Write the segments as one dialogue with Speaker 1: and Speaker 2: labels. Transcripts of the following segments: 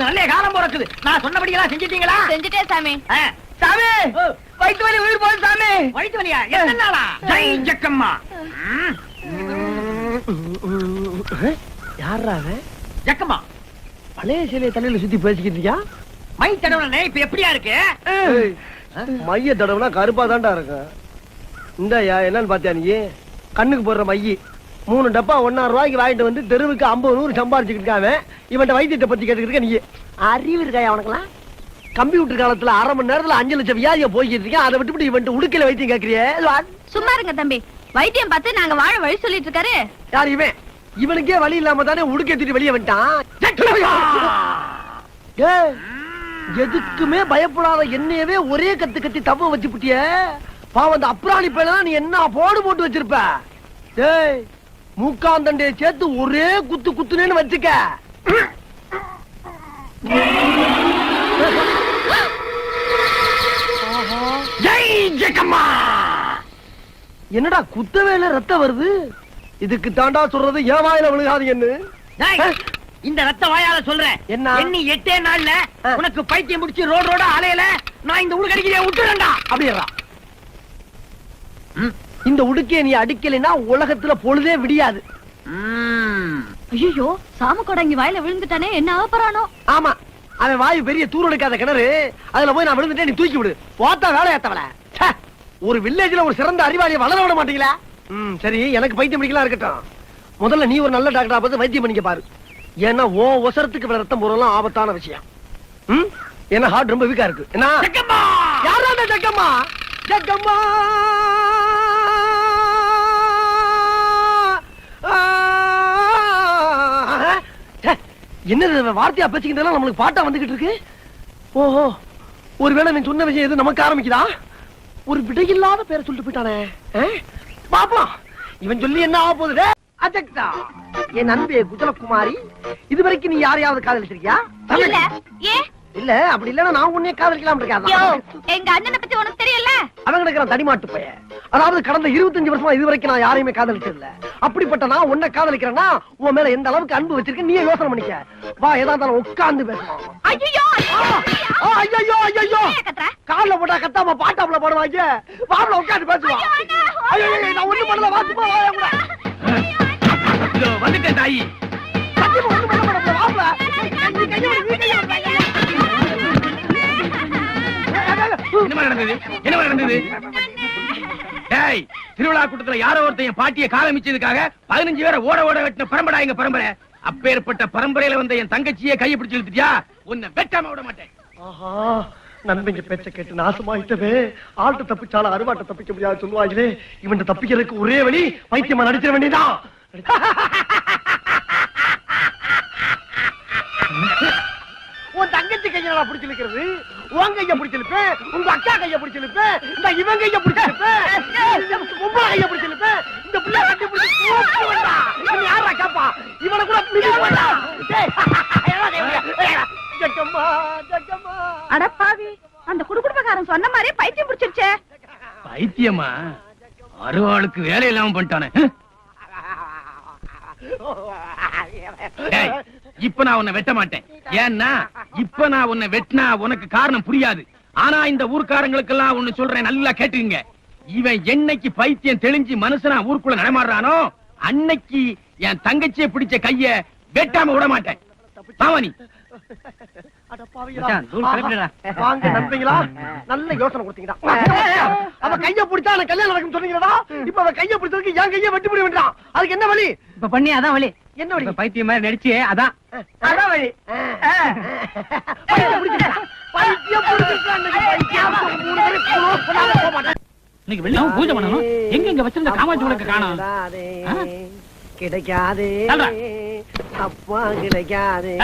Speaker 1: நல்ல காலம் பிறக்குது. நான் சொன்னபடி எல்லாம் செஞ்சிட்டீங்களா?
Speaker 2: செஞ்சுட்டேன் சாமி.
Speaker 1: சாமி, வயிற்று வலி உயிர் போகுது சாமி. வயிற்று வலியா? எத்தனை நாளா? ஜெய் ஜக்கம்மா.
Speaker 3: யாரா
Speaker 1: ஜக்கம்மா,
Speaker 3: பழைய சிலையை தலையில சுத்தி பேசிக்கிட்டு இருக்கியா?
Speaker 1: மை தடவை இப்ப எப்படியா இருக்கு?
Speaker 3: மைய தடவைனா கருப்பா தாண்டா இருக்கு. இந்தயா என்னன்னு பாத்தியா நீ? கண்ணுக்கு போடுற மைய 3 டப்பா 1,000 ரூபாய்க்கு வாங்கிட்டு வந்து தெருவுக்கு 50-100 சம்பாதிச்சுக்கிட்டு இருக்காங்க. இவன்ட்ட வைத்தியத்தை பத்தி கேட்டுக்கிட்டு நீ அறிவு இருக்காயா அவனுக்குலாம்? கம்ப்யூட்டர் காலத்துல 1/2 மணி நேரத்துல 5 லட்சம் வியாதியை போய்கிட்டு இருக்கேன். அதை விட்டுவிட்டு இவன்ட்டு உடுக்கையில வைத்தியம் கேட்கறியே?
Speaker 2: சும்மா இருங்க தம்பி. வைத்தியம் பார்த்து நாங்க வாழ வழி சொல்லிட்டு இருக்காரு.
Speaker 3: யார் இவன்? இவனுக்கே வழி இல்லாம தானே உடுக்கேத்திட்டு வெளியே வந்துட்டான். எதுக்குமே பயப்படாத என்னையவே ஒரே கத்து கத்தி தவ வச்சு புட்டிய. பாவம் அந்த அப்ராணி பேல நீ என்ன போடு போட்டு வச்சிருப்ப. டேய், மூக்காந்தண்டைய சேர்த்து ஒரே குத்து குத்துனேன்னு வச்சுக்க.
Speaker 1: ஜெய் ஜக்கம்மா.
Speaker 3: என்னடா குத்தவேல ரத்தம் வருது? இதுக்கு தாண்டா சொல்றது ஏன் வாயில விழுகாதீங்கன்னு.
Speaker 1: இந்த ரத்த வாயால சொல்றேன்.
Speaker 3: என்ன?
Speaker 1: எண்ணி 8 நாள்ல உனக்கு பைத்தியம் முடிச்சு ரோட அலையில நான் இந்த உடுக்கு அடிக்கிறேன் விட்டுறேன்டா.
Speaker 3: அப்படியா? இந்த உடுக்கைய நீ அடிக்கலைன்னா உலகத்துல பொழுதே விடியாது.
Speaker 2: ஐயோ, சாம கொடங்கி வாயில விழுந்துட்டானே, என்ன ஆபரானோ?
Speaker 3: ஆமா, அவன் வாயு பெரிய தூரடிக்காத கிணறு. அதுல போய் நான் விழுந்துட்டேன், நீ தூக்கி விடு. போத்தா வேலை ஏத்தவள. ஒரு வில்லேஜ்ல ஒரு சிறந்த அறிவாளியை வளர விட மாட்டீங்களா? சரி, எனக்கு பைத்தியம் பிடிக்கலாம் இருக்கட்டும். முதல்ல நீ ஒரு நல்ல டாக்டரா பார்த்து வைத்தியம் பண்ணிக்க பாரு. ஏன்னா ஓ ஒசரத்துக்கு ரத்தம் போறலாம் ஆபத்தான விஷயம். ஏன்னா ஹார்ட் ரொம்ப வீக்கா இருக்கு. என்ன யாரா ஜக்கம்மா? ஜக்கம்மா என்ன வார்த்தையா பேசிக்கிட்டு நம்மளுக்கு பாட்டா வந்துகிட்டு இருக்கு. ஓஹோ, ஒருவேளை நீ சொன்ன விஷயம் எது நமக்கு ஆரம்பிக்குதா? ஒரு விடையில்லாத பேரை சொல்லிட்டு போயிட்டானே. பாப்பா, இவன் சொல்லி என்ன ஆக போகுது? அஜக்தா, என் அன்பே குஜலகுமாரி, இதுவரைக்கும் நீ யாரையாவது காதலிச்சிருக்கியா?
Speaker 2: இல்ல. ஏ
Speaker 3: இல்ல, அப்படி இல்லன்னா நான் உன்னையே காதலிக்கலாம் இருக்காதா?
Speaker 2: எங்க அண்ணனை பத்தி உனக்கு தெரியல?
Speaker 3: அவன் கிடக்குறான் தடிமாட்டு பைய. அதாவது கடந்த 25 வருஷமா இதுவரைக்கும் நான் யாரையுமே காதலிச்சதில்ல. அப்படிப்பட்ட நான் உன்னை காதலிக்கிறேன்னா உன் மேல எந்த அளவுக்கு அன்பு வச்சிருக்க நீயே யோசனை பண்ணிக்க. வா, ஏதாவது உட்கார்ந்து பேசலாம்.
Speaker 2: ஐயோ
Speaker 3: ஐயோ ஐயோ, கால்ல போட்டா கத்தாம பாட்டாப்புல போடுவாங்க. வாப்ல உட்கார்ந்து பேசுவா. ஐயோ, நான் ஒண்ணு பண்ணல. வாசுப்பா
Speaker 1: வந்துட்டேன் தாயி. என்ன நடந்தது? என்ன நடந்தது? டேய், திருவிழா கூட்டத்துல யாரோ ஒருத்தன் பாட்டியை காலமிச்சதுக்காக 15 பேரை ஓட ஓட வெட்டின பரம்பரை எங்க பரம்பரை. அப்பேற்பட்ட பரம்பரையில வந்த என் தங்கச்சியை கையை பிடிச்சு இழுத்துட்டியா? உன்னை வெட்டாம விட மாட்டேன்.
Speaker 3: ஆஹா, நண்பங்க பேச்ச கேட்டு நாசமாயிட்டவே. ஆள்கிட்ட தப்பிச்சாலும் அருவாட்ட தப்பிக்க முடியாது சொல்லுவாங்களே. இவன் தப்பிக்கிறதுக்கு ஒரே வழி வைத்தியமா நடிச்சிட வேண்டியதான். உன் தங்கச்சி கையை பிடிச்சிருக்கிறது, உன் கைய பிடிச்சிருப்பேன், உங்க அக்கா கைய பிடிச்சிருப்பேன், இந்த இவன் கைய பிடிச்சிருப்பேன், உங்க கைய பிடிச்சிருப்பேன். இந்த பிள்ளை கட்டி பிடிச்சி யாரா கேப்பா? இவனை கூட ஜக்கம்மா ஜக்கம்மா.
Speaker 2: அடப்பாவி, அந்த குடுகுடுப்பக்காரன் சொன்ன மாதிரி பைத்தியம் பிடிச்சிருச்சே.
Speaker 1: பைத்தியமா? அருவாளுக்கு வேலை இல்லாம பண்ணிட்டானே. இப்ப நான் உன்னை வெட்ட மாட்டேன். ஏன்னா இப்ப நான் உன்னை வெட்டினா உனக்கு காரணம் புரியாது. ஆனா இந்த ஊர்க்காரங்களுக்கு எல்லாம் ஒண்ணு சொல்றேன், நல்லா கேட்டுங்க. இவன் என்னைக்கு பைத்தியம் தெளிஞ்சு மனுஷனா ஊருக்குள்ள நடமாடுறானோ அன்னைக்கு என் தங்கச்சியை பிடிச்ச கைய வெட்டாம விட மாட்டேன். பாவனி,
Speaker 3: வாங்க நம்பீங்களா? நல்ல யோசனை கொடுத்தீங்களா? அவ கைய பிடிச்சா எனக்கு கல்யாணம் நடக்கும் சொன்னீங்களா? இப்ப அவ கைய பிடிச்சதுக்கு என் கைய வெட்டி முடிய வேண்டாம். அதுக்கு என்ன வழி?
Speaker 1: இப்ப பண்ணி அதான் வழி.
Speaker 3: என்ன வழி?
Speaker 1: பைத்தியம் மாதிரி நடிச்சு அதான் அதான் வழி. இன்னைக்கு வெள்ளம் பூஜை பண்ணணும். எங்க இங்க வச்சிருந்த காமாட்சி விளக்க காணோம்.
Speaker 3: கிடைக்காதே அப்பா, கிடைக்காதே.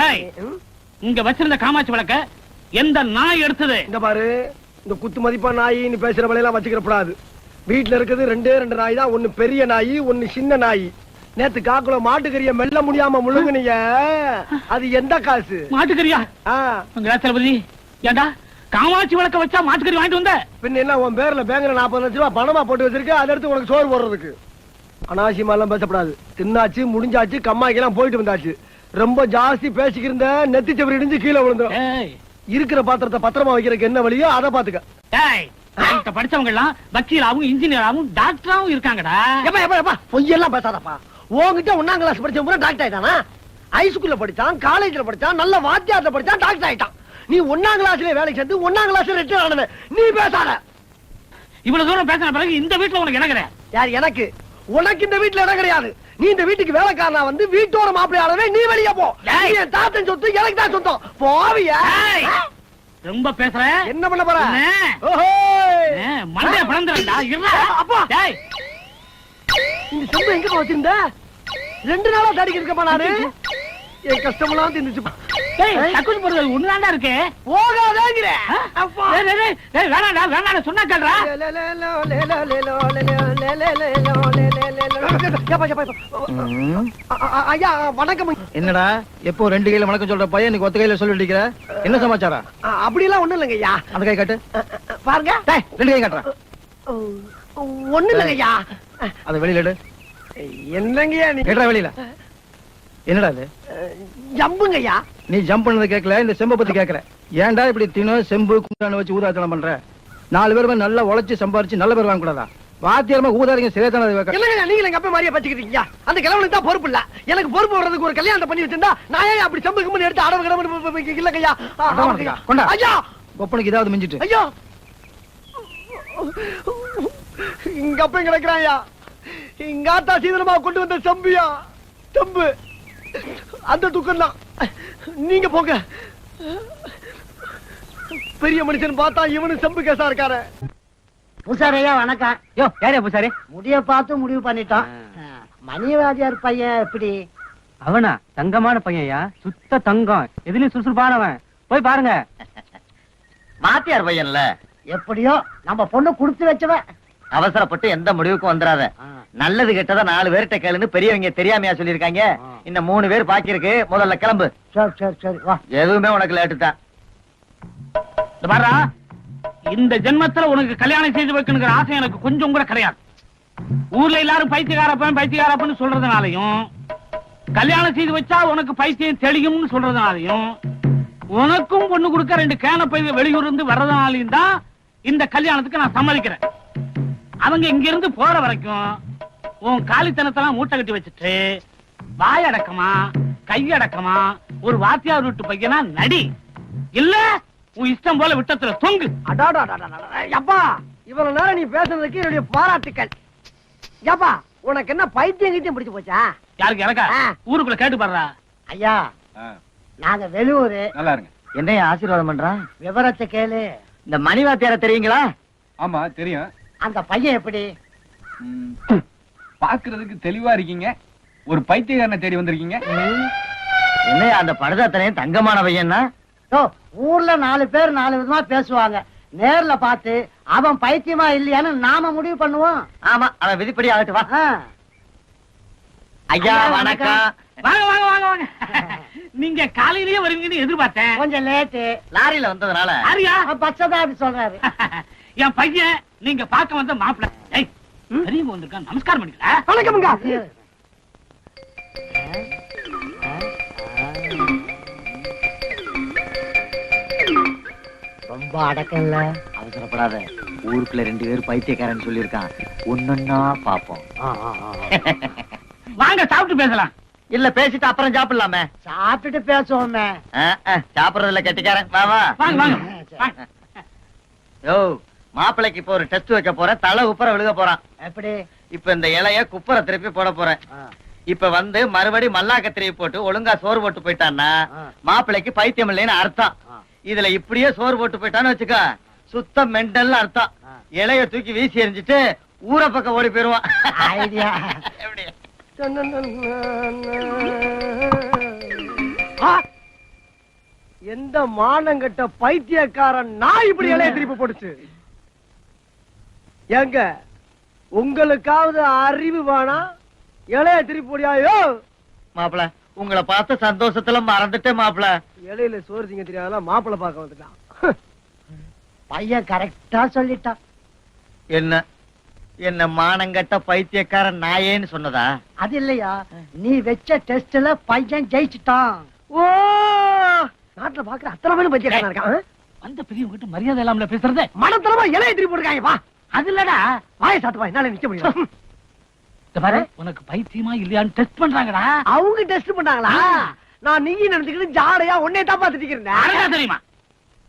Speaker 1: இங்க வச்சிருந்த காமாட்சி விளக்க எந்த நாய் எடுத்தது?
Speaker 3: இந்த பாரு, இந்த குத்து மதிப்பா நாய் நீ பேசுற வலையெல்லாம் வச்சுக்கிற கூடாது. வீட்டுல இருக்குது 2 நாய் தான். ஒண்ணு பெரிய நாய், ஒண்ணு சின்ன நாய். நேத்து காக்குல மாட்டுக்கறிய மெல்ல முடியாம முழுங்குனீங்க. அது எந்த காசு?
Speaker 1: மாட்டுக்கறியா? தளபதி, ஏண்டா காமாட்சி விளக்க வச்சா மாட்டுக்கறி வாங்கிட்டு வந்த?
Speaker 3: பின்ன என்ன, உன் பேர்ல பேங்க்ல 40 லட்சம் ரூபாய் பணமா போட்டு வச்சிருக்க. அதை எடுத்து உனக்கு சோறு போடுறதுக்கு. அனாவசியமா எல்லாம் பேசப்படாது. தின்னாச்சு, முடிஞ்சாச்சு, கம்மாய்க்கெல்லாம் போயிட்டு வந்தாச்சு. ரொம்ப ஜாஸ்தி பேசிக்கிருந்த நெத்தி செவரி இடிஞ்சு கீழே விழுந்துரும்.
Speaker 4: ஏய்
Speaker 3: இருக்கிற பாத்திரத்தை பத்திரமா வைக்கிறதுக்கு என்ன வழியோ அதை பாத்துக்க.
Speaker 4: ஏய் என்கிட்ட படிச்சவங்க எல்லாம் வக்கீலாவும் இன்ஜினியராவும் டாக்டராவும் இருக்காங்கடா.
Speaker 3: எப்பா எப்பா எப்பா பொய்யெல்லாம் பேசாதப்பா. உன்கிட்ட 1ஆம் கிளாஸ் படிச்ச பூரா டாக்டர் ஆயிட்டானா? ஹைஸ்கூல்ல படிச்சான், காலேஜ்ல படிச்சான், நல்ல வாத்தியார்ல படிச்சான், டாக்டர் ஆயிட்டான். நீ 1ஆம் கிளாஸ்லயே வேலைக்கு சேர்ந்து 1ஆம் கிளாஸ்ல ரிட்டர்ன் ஆனவன். நீ பேசாத.
Speaker 4: இவ்வளவு தூரம் பேசின பிறகு இந்த வீட்டுல உனக்கு என்ன கிடையாது?
Speaker 3: யார் எனக்கு? உனக்கு இந்த வீட்டுல இடம் கிடையாது. நீ இந்த வீட்டுக்கு வேலைக்காரனா வந்து வீட்டோட மாப்பிள்ளையாளவே நீ வெளியே போ.
Speaker 4: ஏய்.
Speaker 3: நீ என் தாத்தன் சொத்து எனக்கு தான் சொந்தம். போவியா?
Speaker 4: ஏய், ரொம்ப பேசுற.
Speaker 3: என்ன பண்ண போற?
Speaker 4: என்ன?
Speaker 3: ஓஹோ
Speaker 4: மண்டைய பிளந்துறா.
Speaker 3: அப்பா.
Speaker 4: டேய்
Speaker 3: இந்த செம்பு எங்க வச்சிருந்த? 2 நாளா தாடிக்கு இருக்கப்பா நானு. என் கஷ்டமெல்லாம் தின்னுச்சு.
Speaker 4: டேய் தக்குச்சு போறது ஒண்ணுதான்டா இருக்கு.
Speaker 3: போகாதேங்கற. அப்பா.
Speaker 4: டேய் டேய் டேய் வேணாடா வேணாடா சொன்னா கேளுடா.
Speaker 3: ஐயா வணக்கம்.
Speaker 5: என்னடா எப்போ 2 கையில வணக்கம் சொல்ற பையன் இன்னைக்கு ஒத்த கையில சொல்லி அடிக்கிற? என்ன சமாச்சாரம்?
Speaker 3: அப்படி எல்லாம் ஒண்ணும் இல்லைங்க ஐயா.
Speaker 5: அந்த கை காட்டு.
Speaker 3: பாருங்க.
Speaker 5: டேய் 2 கை காட்டுறா.
Speaker 3: ஒண்ணும் இல்லைங்க ஐயா.
Speaker 5: அத வெளியில எடு.
Speaker 3: என்னங்கய்யா நீ?
Speaker 5: எடுறா வெளியில. என்னடா இது?
Speaker 3: ஜம்புங்க ஐயா.
Speaker 5: நீ ஜம்ப் பண்ணது கேட்கல, இந்த செம்ப பத்தி கேக்குற. ஏன்டா இப்படி தினம் செம்பு குண்டான வச்சு ஊதாத்தனம் பண்ற? 4 பேருமே நல்லா உழைச்சு சம்பாரிச்சு நல்ல பேர் வாங்க கூடாதா? வாத்தியாரமா ஊதாரிங்க சரியாதான அது வைக்க.
Speaker 3: இல்லங்க நீங்க எங்க அப்பா மாதிரியே பச்சிக்கிட்டீங்க. அந்த கிழவனுக்கு தான் பொறுப்பு இல்ல. எனக்கு பொறுப்பு வர்றதுக்கு ஒரு கல்யாணம் பண்ணி வச்சிருந்தா நான் ஏன் அப்படி செம்பு கும்பல் எடுத்து அடவு கிடவு இல்லங்கய்யா.
Speaker 5: கொண்டா.
Speaker 3: ஐயா
Speaker 5: கொப்பனுக்கு இதாவது மிஞ்சிட்டு.
Speaker 3: ஐயா இங்க அப்ப கிடக்குறாயா. இங்க ஆத்தா சீதனமா கொண்டு வந்த செம்பியா செம்பு. அந்த துக்கம் தான். நீங்க போங்க. பெரிய மனுஷன் பார்த்தா இவனு செம்பு கேசா இருக்காரு.
Speaker 6: பூசாரியா வணக்கம்.
Speaker 4: யோ யாரே பூசாரி?
Speaker 6: முடிய பார்த்து முடிவு பண்ணிட்டோம். மணிவாதியார் பையன் எப்படி?
Speaker 4: அவனா தங்கமான பையன்யா, சுத்த தங்கம், எதுலயும் சுறுசுறுப்பானவன். போய் பாருங்க.
Speaker 7: மாத்தியார் பையன்ல
Speaker 6: எப்படியோ நம்ம பொண்ணு குடுத்து வச்சவ.
Speaker 7: அவசரப்பட்டு எந்த முடிவுக்கும் வந்துடாத. நல்லது கெட்டதா 4 பேர்கிட்ட கேளுன்னு பெரியவங்க தெரியாமையா சொல்லிருக்காங்க. இன்னும் 3 பேர் பாக்கி இருக்கு. முதல்ல கிளம்பு.
Speaker 6: சரி சரி சரி வா.
Speaker 7: எதுவுமே உனக்கு லேட்டு தான்.
Speaker 4: இந்த பாரா, இந்த ஜென்மத்துல உனக்கு கல்யாணம் செய்து வைக்கணுங்கிற ஆசை எனக்கு கொஞ்சம் கூட கிடையாது. ஊர்ல எல்லாரும் பைத்தியக்காரப்பன் பைத்தியக்காரப்பன்னு சொல்றதுனாலையும், கல்யாணம் செய்து வச்சா உனக்கு பைத்தியம் தெளியும்னு சொல்றதுனாலையும், உனக்கும் பொண்ணு கொடுக்க 2 கேன பை வெளியூர் இருந்து வர்றதுனாலையும் தான் இந்த கல்யாணத்துக்கு நான் சம்மதிக்கிறேன். அவங்க இங்க இருந்து போற வரைக்கும் உன் காலித்தனத்தெல்லாம் மூட்டை கட்டி வச்சுட்டு வாயடக்கமா கையடக்கமா ஒரு வாத்தியார் வீட்டு பையனா நடி. இல்ல உன் இஷ்டம் போல விட்டத்துல தொங்கு.
Speaker 3: அப்பா இவ்வளவு நேரம் நீ பேசுனதுக்கு என்னுடைய பாராட்டுக்கள். ஏப்பா உனக்கு என்ன பைத்தியம் கீத்தியம் பிடிச்சு போச்சா?
Speaker 4: யாருக்கு எனக்கா? ஊருக்குள்ள கேட்டு பாடுறா.
Speaker 6: ஐயா நாங்க வெளியூரு.
Speaker 5: நல்லா இருங்க.
Speaker 7: என்னைய ஆசீர்வாதம் பண்றான்.
Speaker 6: விவரத்தை கேளு.
Speaker 7: இந்த மணிவாத்தியார தெரியுங்களா?
Speaker 5: ஆமா தெரியும்.
Speaker 6: அந்த பையன் எப்படி?
Speaker 5: பாக்குறதுக்கு தெளிவா இருக்கீங்க. ஒரு பைத்தியக்காரனை தேடி வந்திருக்கீங்க.
Speaker 7: என்னையா அந்த படுதாத்தனையும் தங்கமான பையன்னா?
Speaker 6: ஓ, ஊர்ல 4 பேர் 4 விதமா பேசுவாங்க. நேர்ல பார்த்து அவன் பைத்தியமா இல்லையான்னு நாம முடிவு பண்ணுவோம்.
Speaker 7: ஆமா, அவன் விதிப்படி ஆகட்டு வா. ஐயா வணக்கம்.
Speaker 4: வாங்க வாங்க வாங்க வாங்க. நீங்க காலையிலேயே வருவீங்கன்னு எதிர்பார்த்தேன்.
Speaker 6: கொஞ்சம் லேட்டு.
Speaker 7: லாரியில வந்ததுனால.
Speaker 4: யாரியா?
Speaker 6: பச்சதா அப்படி சொல்றாரு.
Speaker 4: என் பையன் நீங்க பார்க்க வந்த மாப்பிள்ளை. ஏய், பெரியவங்க வந்திருக்கான், நமஸ்காரம் பண்ணிக்கல.
Speaker 3: வணக்கம்ங்க.
Speaker 6: ரொம்ப அடக்கம்ல.
Speaker 7: அவசரப்படாத. ஊருக்குள்ள 2 பேர் பைத்தியக்காரன் சொல்லிருக்கான். ஒன்னொன்னா பாப்போம்.
Speaker 4: வாங்க சாப்பிட்டு பேசலாம்.
Speaker 7: இல்ல பேசிட்டு அப்புறம் சாப்பிடலாமே.
Speaker 6: சாப்பிட்டுட்டு பேசுவோமே.
Speaker 7: சாப்பிடறதுல கெட்டிக்காரன். வா வா.
Speaker 4: வாங்க வாங்க வாங்க.
Speaker 7: யோ மாப்பிள்ளைக்கு இப்ப ஒரு டெஸ்ட் வைக்க போறேன். தலை உப்பர விழுக போறான்.
Speaker 6: எப்படி?
Speaker 7: இப்ப இந்த இலைய குப்பரை திருப்பி போட போறேன். இப்ப வந்து மறுபடி மல்லாக்க திருப்பி போட்டு ஒழுங்கா சோறு போட்டு போயிட்டான்னா மாப்பிள்ளைக்கு பைத்தியம் இல்லைன்னு அர்த்தம். இதுல இப்படியே சோறு போட்டு போயிட்டான்னு வச்சுக்க, சுத்த மெண்டல் அர்த்தம். இலைய தூக்கி வீசி எறிஞ்சிட்டு ஊர பக்கம் ஓடி போயிருவான்.
Speaker 6: ஐடியா.
Speaker 7: எப்படி?
Speaker 3: எந்த மானங்கட்ட பைத்தியக்காரன் நான் இப்படி இலைய திருப்பி போடுச்சு? ஏங்க உங்களுக்காவது அறிவு வேணா? இலைய திருப்பி போடியாயோ?
Speaker 7: மாப்பிள்ள உங்களை பார்த்த சந்தோஷத்துல மறந்துட்டேன் மாப்பிள்ள.
Speaker 3: இலையில சோறு திங்க தெரியாத மாப்பிள்ள பார்க்க வந்துட்டான்.
Speaker 6: பையன் கரெக்டா சொல்லிட்டான்.
Speaker 7: என்ன என்ன மானங்கட்ட பைத்தியக்காரன் நாயேன்னு சொன்னதா?
Speaker 6: அது இல்லையா, நீ வச்ச டெஸ்ட்ல பையன் ஜெயிச்சுட்டான்.
Speaker 3: ஓ, நாட்டுல பாக்குற அத்தனை பேரும் பைத்தியக்காரனா இருக்கான்.
Speaker 4: அந்த பெரியவங்க கிட்ட மரியாதை இல்லாமல பேசுறதே.
Speaker 3: மனத்தரமா இலையை திருப்பி போட்டுருக்காங்க. வா,
Speaker 6: அது இல்லடா,
Speaker 3: வாயை சாத்துவா, என்னால நிக்க முடியும்.
Speaker 4: இந்த பாரு, உனக்கு பைத்தியமா இல்லையான்னு டெஸ்ட் பண்றாங்கடா.
Speaker 3: அவங்க டெஸ்ட் பண்ணாங்களா? நான் நீங்க நினைச்சுக்கிட்டு ஜாடையா உன்னை தான் பாத்துட்டு
Speaker 4: அழகா தெரியுமா?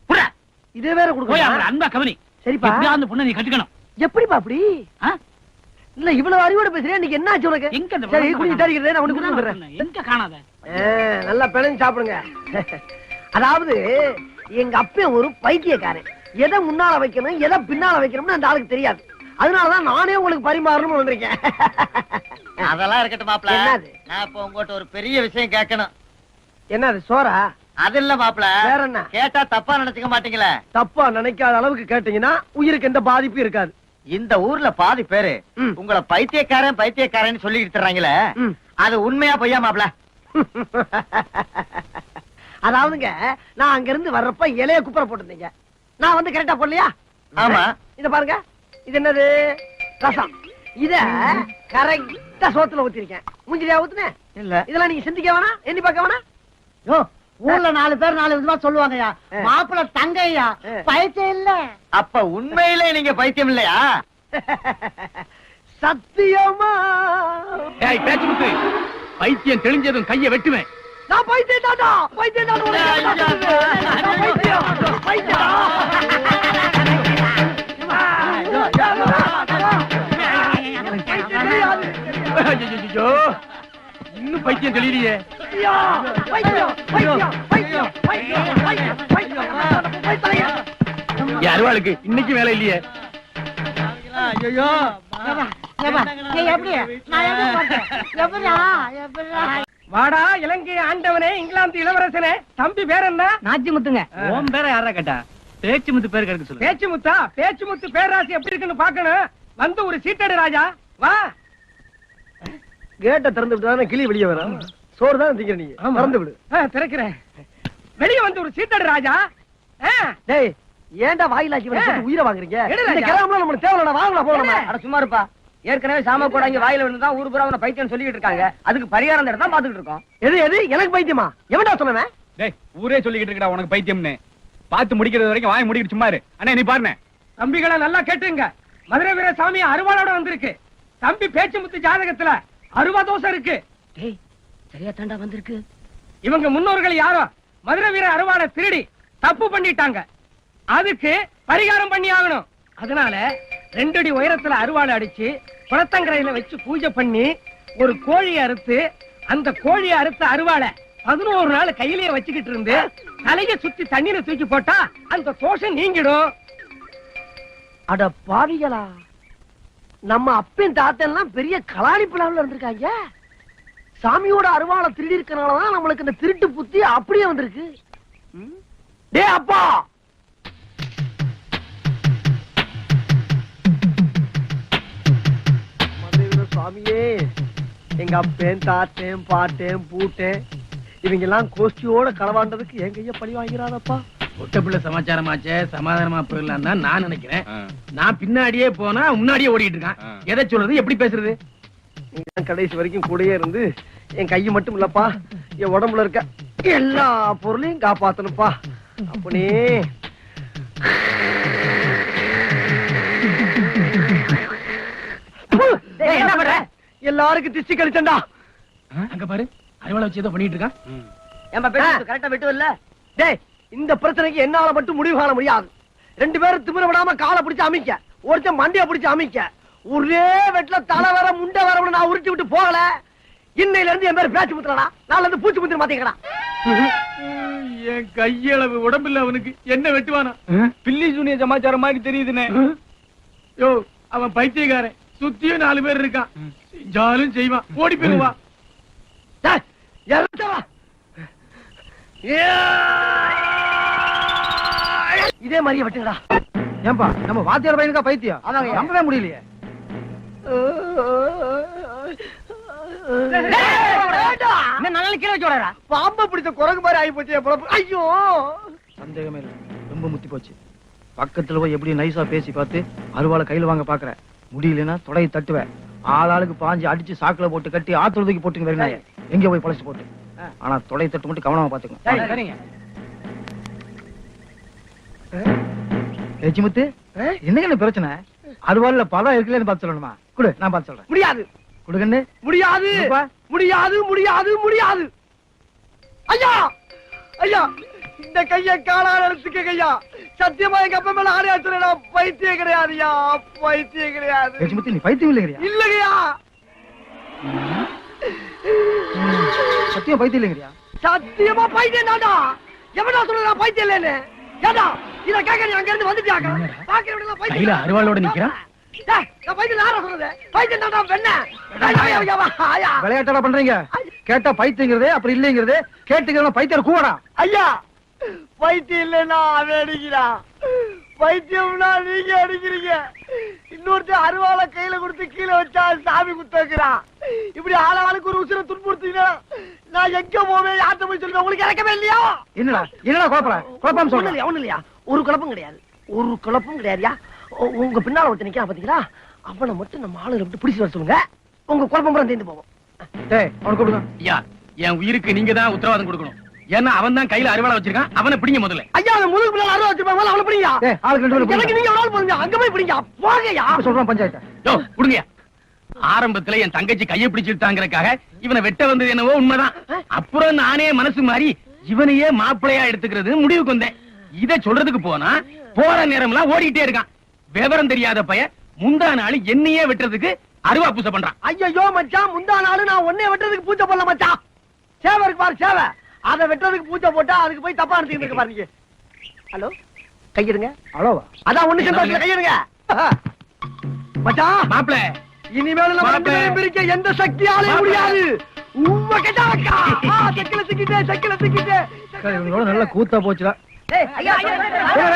Speaker 4: புறா,
Speaker 3: இதே வேற
Speaker 4: போய்
Speaker 3: கொடுக்க.
Speaker 4: அவங்கள அன்பா கவனி.
Speaker 3: சரிப்பா.
Speaker 4: எப்படியா அந்த பொண்ணை நீ கட்டிக்கணும்.
Speaker 3: எப்படிப்பா அப்படி?
Speaker 4: ஆ?
Speaker 3: இல்ல இவ்வளவு அறிவோட பேசுறேன், இன்னைக்கு என்ன ஆச்சு உனக்கு?
Speaker 4: எங்க இந்த
Speaker 3: சரி, குடிச்சு தருகிறேன், நான் உனக்கு கொடுத்துறேன்.
Speaker 4: எங்க காணாத?
Speaker 3: நல்லா பிணைஞ்சு சாப்பிடுங்க. அதாவது எங்க அப்பன் ஒரு பைத்தியக்காரன். எதை முன்னால வைக்கணும் எதை பின்னால வைக்கணும்னு அந்த ஆளுக்கு தெரியாது. அதனாலதான் நானே உங்களுக்கு பரிமாறணும்னு வந்திருக்கேன்.
Speaker 7: அதெல்லாம் இருக்கட்டும் மாப்பிள.
Speaker 3: என்னது?
Speaker 7: நான் இப்ப உங்ககிட்ட ஒரு பெரிய விஷயம் கேட்கணும்.
Speaker 3: என்னது, சோறா?
Speaker 7: அது இல்ல மாப்பிள.
Speaker 3: வேற என்ன?
Speaker 7: கேட்டா தப்பா நினைச்சுக்க மாட்டீங்களே?
Speaker 3: தப்பா நினைக்காத அளவுக்கு கேட்டீங்கன்னா உயிருக்கு எந்த பாதிப்பும் இருக்காது.
Speaker 7: இந்த ஊர்ல பாதி பேரு உங்களை பைத்தியக்காரன் பைத்தியக்காரன் சொல்லிட்டு தர்றாங்களே, அது உண்மையா பொய்யா மாப்பிள?
Speaker 3: அதாவதுங்க, நான் அங்க இருந்து வர்றப்ப இலைய குப்பரை போட்டிருந்தீங்க. நான் வந்து கரெக்டா போடலையா?
Speaker 7: ஆமா.
Speaker 3: இத பாருங்க, இது என்னது? ரசம். இத கரெக்டா சோத்துல ஊத்திருக்கேன். மூஞ்சிலியா ஊத்துனேன்?
Speaker 7: இல்ல.
Speaker 3: இதெல்லாம் நீங்க சிந்திக்க வேணாம், எண்ணி பார்க்க வேணாம்.
Speaker 6: யோ, ஊர்ல 4 பேர் 4 விதமா சொல்லுவாங்கயா. மாப்பிள்ள தங்கையா, பைத்தியம் இல்ல.
Speaker 7: அப்ப உண்மையிலே நீங்க பைத்தியம் இல்லையா?
Speaker 3: சத்தியமா?
Speaker 1: ஏய் பேச்சு முத்து, பைத்தியம் தெளிஞ்சதும் கைய வெட்டுவேன்.
Speaker 3: நான் பைத்தியம் தாண்டா, பைத்தியம் தாண்டா, நான் பைத்தியம், பைத்தியம்.
Speaker 1: ஐயோ, இன்னும் பைத்தியம் தெளியலையே.
Speaker 3: பைத்தியம், பைத்தியம், பைத்தியம், பைத்தியம், பைத்தியம், பைத்தியம், பைத்தியம்.
Speaker 1: என் அருவாளுக்கு இன்னைக்கு வேலை இல்லையே.
Speaker 7: ஐயோ,
Speaker 6: நீ எப்படி? நான் எப்படி பார்த்தேன்? எப்படியா? எப்படியா?
Speaker 3: வாடா இலங்கை ஆண்டவனே, இங்கிலாந்து இளவரசனே. தம்பி பேர் என்ன?
Speaker 6: நாச்சிமுத்துங்க.
Speaker 4: உன் பேரை யாரா கேட்டா? பேச்சு முத்து பேர் கிடக்கு சொல்லு.
Speaker 3: பேச்சு முத்தா? பேச்சு முத்து பேராசி எப்படி இருக்குன்னு பாக்கணும். வந்து ஒரு சீட்டடு ராஜா, வா. கேட்ட திறந்து விட்டு கிளி வெளியே வரும். சோறு தான் திங்கிற நீ, திறந்து விடு. திறக்கிறேன். வெளியே வந்து ஒரு சீட்டடு ராஜா. டேய், ஏன்டா வாயிலாக்கி உயிரை வாங்குறீங்க? இந்த கிராமம்ல நமக்கு தேவையில்லை, வாங்கலாம் போகலாம்.
Speaker 6: அட சும்மா இருப்பா. ஏற்கனவே சாம கூட இங்க வாயில விழுந்தா ஊர் பூரா அவன பைத்தியம் சொல்லிட்டு இருக்காங்க. அதுக்கு பரிகாரம் தான் பாத்துக்கிட்டு இருக்கோம்.
Speaker 3: எது எது எனக்கு பைத்தியமா? எவன்டா சொன்னவன்?
Speaker 8: டேய், ஊரே சொல்லிக்கிட்டு இருக்கடா உனக்கு பைத்தியம்னு. பார்த்து முடிக்கிறது வரைக்கும் வாய் முடிக்கிட்டு சும்மா இரு. அண்ணா நீ பாருங்க.
Speaker 3: தம்பிகளை நல்லா கேட்டுங்க. மதுரை வீர சாமி அருவாளோட வந்திருக்கு. தம்பி பேச்சு முத்து ஜாதகத்துல அருவா தோசை இருக்கு.
Speaker 6: டேய், சரியா தாண்டா வந்திருக்கு.
Speaker 3: இவங்க முன்னோர்கள் யாரோ மதுரை வீர அருவாளை திருடி தப்பு பண்ணிட்டாங்க. அதுக்கு பரிகாரம் பண்ணி ஆகணும். அதனால 2 அடி உயரத்துல அருவாளை அடிச்சு குளத்தங்கரையில வச்சு பூஜை பண்ணி ஒரு கோழியை அறுத்து அந்த கோழியை அறுத்த அருவாளை 11 நாள் கையிலேயே வச்சுக்கிட்டு இருந்து தலையை சுத்தி தண்ணீரை தூக்கி போட்டா அந்த தோஷம் நீங்கிடும். அட பாவிகளா, நம்ம அப்பன் தாத்தெல்லாம் பெரிய கலாணி பிளாவில் இருந்திருக்காங்க. சாமியோட அருவாளை திருடி இருக்கனாலதான் நம்மளுக்கு இந்த திருட்டு புத்தி அப்படியே வந்திருக்கு. டே அப்பா, சுவாமியே, எங்க அப்பேன் தாத்தேன் பாட்டேன் பூட்டேன் இவங்க எல்லாம் கோஷ்டியோட களவாண்டதுக்கு என் கைய பழி வாங்கிறானப்பா.
Speaker 1: ஒட்ட பிள்ளை சமாச்சாரமாச்சே, சமாதானமா போயிடலாம் தான் நான் நினைக்கிறேன். நான் பின்னாடியே போனா முன்னாடியே ஓடிட்டு இருக்கான். எதை சொல்றது, எப்படி பேசுறது?
Speaker 3: நீங்க கடைசி வரைக்கும் கூடயே இருந்து என் கையை மட்டும் இல்லப்பா, என் உடம்புல இருக்க எல்லா பொருளையும் காப்பாத்தணும்ப்பா. அப்பனே என்ன பண்ற? எல்லாருக்கும் திஷ்டி கழிச்சண்டா.
Speaker 1: அங்க பாரு, அருவாளை வச்சு ஏதோ பண்ணிட்டு இருக்கான்.
Speaker 6: ஏம்பா பேச்சு கரெக்டா விட்டு வரல.
Speaker 3: டேய், இந்த பிரச்சனைக்கு என்னால மட்டும் முடிவு காண முடியாது. 2 பேரும் திமிர விடாம காலை பிடிச்சு அமைக்க, ஒருத்தன் மண்டைய பிடிச்சு அமைக்க. ஒரே வெட்ல தலை வர முண்டை வர நான் உருட்டி விட்டு போகல. இன்னையில இருந்து என் பேர் பேச்சு முத்துறா, நாளைல இருந்து பூச்சி முத்திர மாத்தீங்கடா.
Speaker 1: என் கையளவு உடம்பில்ல அவனுக்கு என்ன வெட்டுவானா?
Speaker 8: பில்லி சூனிய சமாச்சாரம் மாதிரி தெரியுதுனே.
Speaker 1: யோ, அவன் பைத்தியக்காரன். சுத்தியும் 4 பேர் இருக்கான். செஞ்சாலும் செய்வான். ஓடி போயிருவா.
Speaker 3: இதே மாதிரியே வெட்டுங்கடா.
Speaker 5: ஏன்பா நம்ம வாத்தியார் பையனுக்கா பைத்தியம்? நம்பவே முடியலையே.
Speaker 3: பாம்பை பிடிச்ச குரங்கு மாதிரி ஆகி போச்சு. ஐயோ,
Speaker 5: சந்தேகமே இல்ல, ரொம்ப முத்தி போச்சு. பக்கத்துல போய் எப்படி நைஸா பேசி பார்த்து அருவாளை கையில வாங்க பாக்குற. முடியலன்னா தொடையை தட்டுவேன். ஆளாளுக்கு பாஞ்சு அடிச்சு சாக்குல போட்டு கட்டி ஆத்துல தூக்கி போட்டுங்க வேற எங்க போய் பழச்சு போட்டு. ஆனா தொடையை தட்டு மட்டும் கவனமா பாத்துக்கணும்.
Speaker 8: சரிங்க.
Speaker 5: லட்சுமுத்து என்ன பிரச்சனை? அருவாள்ல பழம் இருக்குல்லன்னு பார்த்து சொல்லணுமா? குடு, நான் பார்த்து சொல்றேன்.
Speaker 3: முடியாது
Speaker 5: குடுங்கன்னு.
Speaker 3: முடியாது
Speaker 5: என்னப்பா?
Speaker 3: முடியாது முடியாது முடியாது. ஐயா ஐயா, இந்த கைய காலால எடுத்துக்க ஐயா. சத்தியமா எங்க அப்பா மேல ஆணையாச்சுனா பைத்தியம் கிடையாதுயா, பைத்தியம் கிடையாது.
Speaker 5: லட்சுமுத்து நீ பைத்தியம் இல்லைங்கறியா?
Speaker 3: இல்லையா,
Speaker 5: சத்தியம் பைத்தியம் இல்லைங்கறியா?
Speaker 3: சத்தியமா பைத்தியம் தான்டா. எவனா சொல்றா பைத்தியம் இல்லன்னு? ஏடா இத கேக்க நீ அங்க இருந்து வந்துட்டியாங்க. பாக்கறவங்க பைத்தியம்.
Speaker 1: கையில அருவாளோட நிக்கிறான்.
Speaker 3: டேய், நான் பைத்தியம் யாரா சொல்றது? பைத்தியம் தான்டா வெண்ண. ஐயா
Speaker 5: விளையாட்டடா பண்றீங்க? கேட்டா பைத்தியங்கிறதே அப்புறம் இல்லைங்கிறதே கேட்டுக்கிறவன பைத்தியம் கூவடா.
Speaker 3: ஐயா, பைத்தியம் இல்லன்னா அவன் அடிக்கிறான், பைத்தியம்னா நீங்க அடிக்கிறீங்க. இன்னொருத்தர் அருவாளை கையில கொடுத்து கீழே வச்சா சாமி குத்துக்கிறான். இப்படி ஆளாளுக்கு ஒரு உசுரை துன்புறுத்தீங்கன்னா நான் எங்க போவேன், யார்கிட்ட போய் சொல்லுவேன்? உங்களுக்கு இறக்கவே இல்லையா?
Speaker 5: என்னடா என்னடா குழப்பற? குழப்பம்
Speaker 3: ஒண்ணு
Speaker 5: சொல்ல.
Speaker 3: இல்லையா, ஒண்ணு இல்லையா, ஒரு குழப்பம் கிடையாது, ஒரு குழப்பம் கிடையாதுயா. உங்க பின்னால ஒருத்தர் நிக்கிறான் பாத்தீங்களா, அவனை மட்டும் நம்ம ஆளுங்களை விட்டு பிடிச்சு வர சொல்லுங்க. உங்க குழப்பம் பூரா தீர்ந்து போகும்.
Speaker 5: டேய் அவனை கூப்பிடுங்க.
Speaker 1: ஐயா, என் உயிருக்கு நீங்க தான் உத்தரவாதம் கொடுக்கணும். ஏன்னா அவன் தான் கையில அருவாளை வச்சிருக்கான். அவனை பிடிங்க முதல்ல.
Speaker 3: ஐயா, அவன் முதுகு பின்னால அருவா வச்சிருப்பாங்க, அவனை பிடிங்க.
Speaker 5: டேய் ஆளுக்கு ரெண்டு பேரும்
Speaker 3: எனக்கு நீங்க ஒரு ஆள் போதுங்க, அங்க போய் பிடிங்க. போங்கய்யா.
Speaker 5: சொல்றான் பஞ்சாயத்து.
Speaker 1: யோ குடுங்க. ஆரம்பத்துல என் தங்கச்சி கையை பிடிச்சிட்டாங்கறதுக்காக இவனை வெட்ட வந்தது என்னவோ உண்மைதான். அப்புறம் நானே மனசு மாறி இவனையே மாப்பிளையா எடுத்துக்கிறது முடிவுக்கு வந்தேன். இத சொல்றதுக்கு போனா போற நேரம்லாம் ஓடிட்டே இருக்கான். விவரம் தெரியாத பையன் முந்தா நாள் என்னையே வெட்டுறதுக்கு அருவா பூசை பண்றான்.
Speaker 3: ஐயோ மச்சான், முந்தா நாள் நான் ஒன்னே வெட்டுறதுக்கு பூஜை பண்ணல மச்சான். சேவை இருக்கு பாரு, சேவை. அதை வெட்டுறதுக்கு பூஜை போட்டா அதுக்கு போய் தப்பா எடுத்துக்கிட்டு இருக்கு பாருங்க. ஹலோ, கையிடுங்க.
Speaker 5: அவ்வளவா?
Speaker 3: அதான் ஒண்ணு சேர்ந்து கையிடுங்க மச்சான்.
Speaker 1: மாப்பிள
Speaker 3: இனிமேல் நம்ம ரெண்டு பேரும் பிரிக்க எந்த சக்தியாலே முடியாது. உம்ம கேட்டா வைக்கா. செக்கில சிக்கிட்டே, செக்கில சிக்கிட்டே.
Speaker 5: இவங்களோட நல்ல கூத்தா போச்சுடா.
Speaker 3: ஏய் ஐயா ஐயா